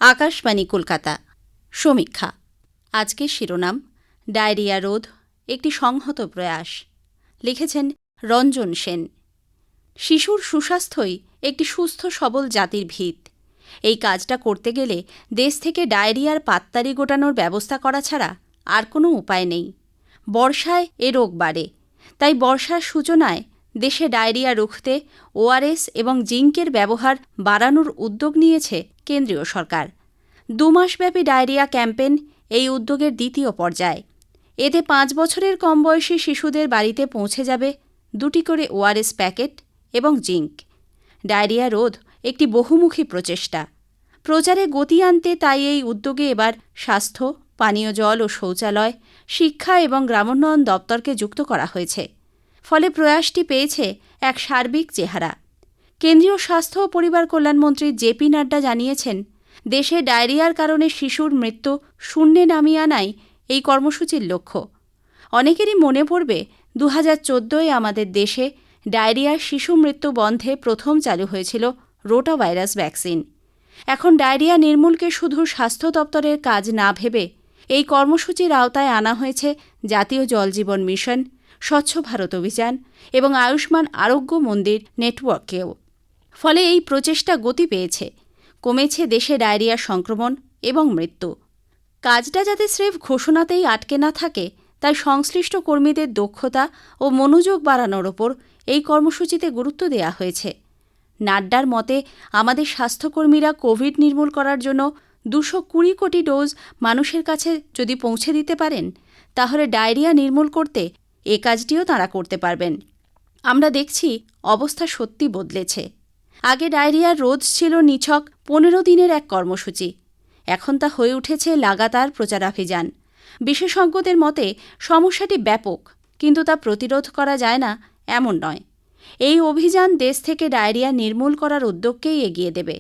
আকাশবাণী কলকাতা। সমীক্ষা। আজকের শিরোনাম ডায়রিয়া রোধ একটি সংহত প্রয়াস। লিখেছেন রঞ্জন সেন। শিশুর সুস্বাস্থ্যই একটি সুস্থ সবল জাতির ভিত। এই কাজটা করতে গেলে দেশ থেকে ডায়রিয়ার পাততাড়ি গোটানোর ব্যবস্থা করা ছাড়া আর কোনো উপায় নেই। বর্ষায় এ রোগ বাড়ে, তাই বর্ষার সূচনায় দেশে ডায়রিয়া রুখতে ওআরএস এবং জিঙ্কের ব্যবহার বাড়ানোর উদ্যোগ নিয়েছে কেন্দ্রীয় সরকার। 2 মাসব্যাপী ডায়রিয়া ক্যাম্পেইন এই উদ্যোগের দ্বিতীয় পর্যায়। এতে 5 বছরের কম বয়সী শিশুদের বাড়িতে পৌঁছে যাবে 2টি করে ওআরএস প্যাকেট এবং জিঙ্ক। ডায়রিয়া রোধ একটি বহুমুখী প্রচেষ্টা। প্রচারে গতি আনতে তাই এই উদ্যোগে এবার স্বাস্থ্য, পানীয় জল ও শৌচালয়, শিক্ষা এবং গ্রামোন্নয়ন দপ্তরকে যুক্ত করা হয়েছে। ফলে প্রয়াসটি পেয়েছে এক সার্বিক চেহারা। কেন্দ্রীয় স্বাস্থ্য ও পরিবার কল্যাণমন্ত্রী জেপি নাড্ডা জানিয়েছেন, দেশে ডায়রিয়ার কারণে শিশুর মৃত্যু শূন্যে নামিয়ে আনাই এই কর্মসূচির লক্ষ্য। অনেকেরই মনে পড়বে 2014-এ আমাদের দেশে ডায়রিয়ার শিশু মৃত্যু বন্ধে প্রথম চালু হয়েছিল রোটাভাইরাস ভ্যাকসিন। এখন ডায়রিয়া নির্মূলকে শুধু স্বাস্থ্য দপ্তরের কাজ না ভেবে এই কর্মসূচির আওতায় আনা হয়েছে জাতীয় জল জীবন মিশন, স্বচ্ছ ভারত অভিযান এবং আয়ুষ্মান আরোগ্য মন্দির নেটওয়ার্ককেও। ফলে এই প্রচেষ্টা গতি পেয়েছে, কমেছে দেশে ডায়রিয়ার সংক্রমণ এবং মৃত্যু। কাজটা যাতে স্রেফ ঘোষণাতেই আটকে না থাকে, তাই সংশ্লিষ্ট কর্মীদের দক্ষতা ও মনোযোগ বাড়ানোর ওপর এই কর্মসূচিতে গুরুত্ব দেওয়া হয়েছে। নাড্ডার মতে, আমাদের স্বাস্থ্যকর্মীরা কোভিড নির্মূল করার জন্য 220 কোটি ডোজ মানুষের কাছে যদি পৌঁছে দিতে পারেন, তাহলে ডায়রিয়া নির্মূল করতে এ কাজটিও তাঁরা করতে পারবেন। আমরা দেখছি অবস্থা সত্যি বদলেছে। আগে ডায়রিয়ার রোধ ছিল নিছক 15 দিনের এক কর্মসূচি। এখন তা হয়ে উঠেছে লাগাতার প্রচারাভিযান। বিশেষজ্ঞদের মতে সমস্যাটি ব্যাপক, কিন্তু তা প্রতিরোধ করা যায় না এমন নয়। এই অভিযান দেশ থেকে ডায়রিয়া নির্মূল করার উদ্যোগকেই এগিয়ে দেবে।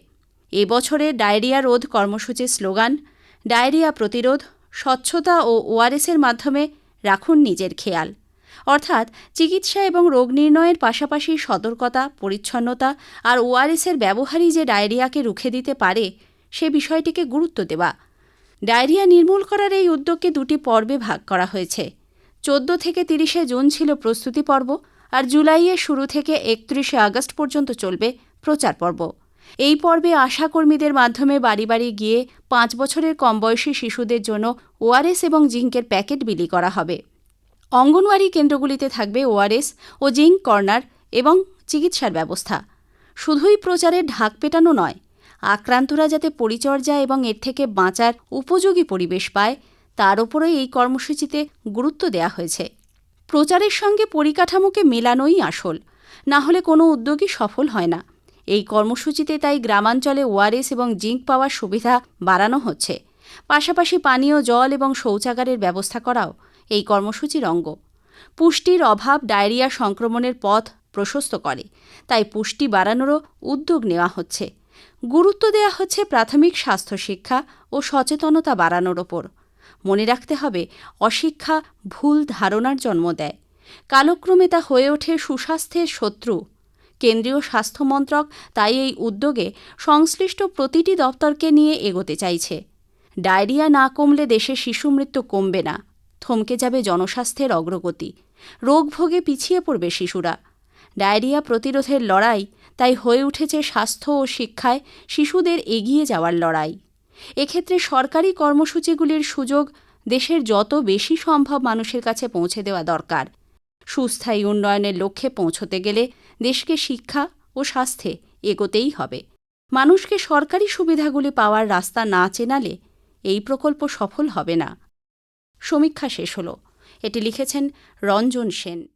এবছরের ডায়রিয়া রোধ কর্মসূচির স্লোগান, ডায়রিয়া প্রতিরোধ, স্বচ্ছতা ও ওআরএসের মাধ্যমে রাখুন নিজের খেয়াল। অর্থাৎ চিকিৎসা এবং রোগ নির্ণয়ের পাশাপাশি সতর্কতা, পরিচ্ছন্নতা আর ওআরএসের ব্যবহারই যে ডায়রিয়াকে রুখে দিতে পারে, সে বিষয়টিকে গুরুত্ব দেওয়া। ডায়রিয়া নির্মূল করার এই উদ্যোগকে 2টি পর্বে ভাগ করা হয়েছে। 14 থেকে 30 জুন ছিল প্রস্তুতি পর্ব, আর জুলাইয়ের শুরু থেকে 31 আগস্ট পর্যন্ত চলবে প্রচার পর্ব। এই পর্বে আশাকর্মীদের মাধ্যমে বাড়ি বাড়ি গিয়ে 5 বছরের কম বয়সী শিশুদের জন্য ওআরএস এবং জিঙ্কের প্যাকেট বিলি করা হবে। অঙ্গনওয়াড়ি কেন্দ্রগুলিতে থাকবে ওআরএস ও জিঙ্ক কর্নার এবং চিকিৎসার ব্যবস্থা। শুধুই প্রচারের ঢাক পেটানো নয়, আক্রান্তরা যাতে পরিচর্যা এবং এর থেকে বাঁচার উপযোগী পরিবেশ পায়, তার ওপরেই এই কর্মসূচিতে গুরুত্ব দেওয়া হয়েছে। প্রচারের সঙ্গে পরিকাঠামোকে মেলানোই আসল, না হলে কোনো উদ্যোগই সফল হয় না। এই কর্মসূচিতে তাই গ্রামাঞ্চলে ওআরএস এবং জিঙ্ক পাওয়ার সুবিধা বাড়ানো হচ্ছে। পাশাপাশি পানীয় জল এবং শৌচাগারের ব্যবস্থা করাও এই কর্মসূচির অঙ্গ। পুষ্টির অভাব ডায়রিয়া সংক্রমণের পথ প্রশস্ত করে, তাই পুষ্টি বাড়ানোরও উদ্যোগ নেওয়া হচ্ছে। গুরুত্ব দেওয়া হচ্ছে প্রাথমিক স্বাস্থ্য শিক্ষা ও সচেতনতা বাড়ানোর ওপর। মনে রাখতে হবে, অশিক্ষা ভুল ধারণার জন্ম দেয়, কালক্রমে তা হয়ে ওঠে সুস্বাস্থ্যের শত্রু। কেন্দ্রীয় স্বাস্থ্য মন্ত্রক তাই এই উদ্যোগে সংশ্লিষ্ট প্রতিটি দপ্তরকে নিয়ে এগোতে চাইছে। ডায়রিয়া না কমলে দেশে শিশু মৃত্যু কমবে না, থমকে যাবে জনস্বাস্থ্যের অগ্রগতি, রোগভোগে পিছিয়ে পড়বে শিশুরা। ডায়রিয়া প্রতিরোধের লড়াই তাই হয়ে উঠেছে স্বাস্থ্য ও শিক্ষায় শিশুদের এগিয়ে যাওয়ার লড়াই। এক্ষেত্রে সরকারি কর্মসূচিগুলির সুযোগ দেশের যত বেশি সম্ভব মানুষের কাছে পৌঁছে দেওয়া দরকার। সুস্থায়ী উন্নয়নের লক্ষ্যে পৌঁছতে গেলে দেশকে শিক্ষা ও স্বাস্থ্যে এগোতেই হবে। মানুষকে সরকারি সুবিধাগুলি পাওয়ার রাস্তা না চেনালে এই প্রকল্প সফল হবে না। সমীক্ষা শেষ হল। এটি লিখেছেন রঞ্জন সেন।